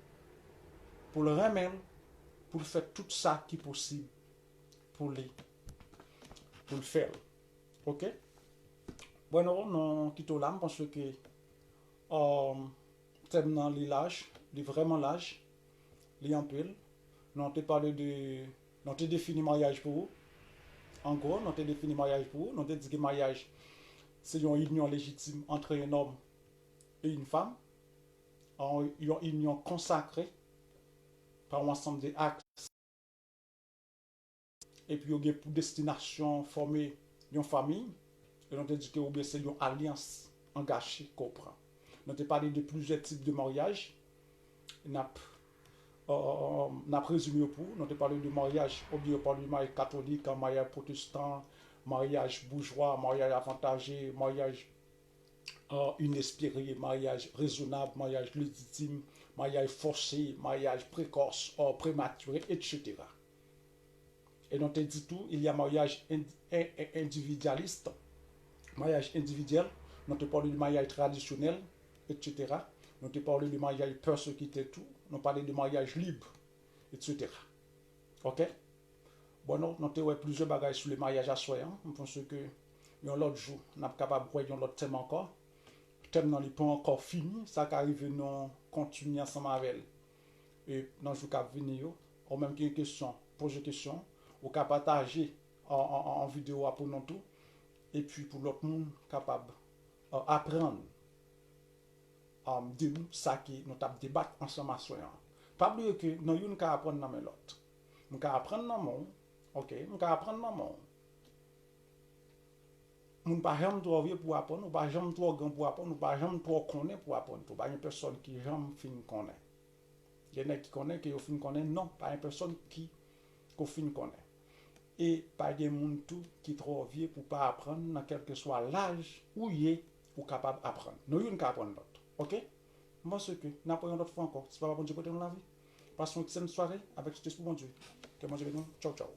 pour le remettre, pour faire tout ça qui est possible pour le faire. OK? Bueno, non quittons là parce que thème dans l'âge, vraiment l'âge, les en pile. Nous avons parlé de, nous avons défini mariage pour vous. En gros, nous avons défini mariage pour vous. Nous avons dit que mariage, c'est une union légitime entre un homme et une femme, une union consacrée par un ensemble d'actes. Et puis, il y a pour destination former une famille. Et nous avons dit que c'est une alliance engagée qu'on prend. Nous avons parlé de plusieurs types de mariage. Nous avons résumé pour. Nous avons parlé de mariage, ou bien parlé de mariage catholique, mariage protestant, mariage bourgeois, mariage avantagé, mariage inespéré, mariage raisonnable, mariage légitime, mariage forcé, mariage précoce, prématuré, etc. Et nous avons dit tout, il y a mariage individualiste, mariage individuel, nous avons parlé de mariage traditionnel, etc. Nous avons parlé de mariage persécuté, tout. Nous avons parlé de mariage libre, etc. OK? Bon, nous avons plusieurs bagages sur le mariage à soi. Je pense que l'autre jour, nous sommes capables de voir l'autre thème encore. Le thème n'est pas encore fini. Ça qui arrive, nous continuons ensemble avec elle. Et dans le jour qui venir, ou même qu'il y a une question, poser une question, ou qu'à partager en vidéo pour nous tout. Et puis pour l'autre monde, capable d'apprendre de nous, ça qui nous avons débattu ensemble à soi. Pas oublier que nous avons apprendre dans l'autre. Nous avons apprendre dans mon, OK, nous avons apprendre dans mon. Nous ne pas jamais trop vieux pour apprendre, nous pas jamais trop grand pour apprendre, nous pas jamais trop connaître pour apprendre. Pas une personne qui jamais fin connaît. Il y en a qui connaît qui fin connaît, non, pas une personne qui fin connaît. et pas de monde tout qui trop vieux pour pas apprendre dans quel que soit l'âge où il est ou capable d'apprendre. Nous une apprendre l'autre. OK? Moi ce que n'a pas une autre fois encore. C'est pas bon Dieu pour la vie. Passons une excellente soirée avec ce pour bon Dieu. Que mon Dieu ciao ciao.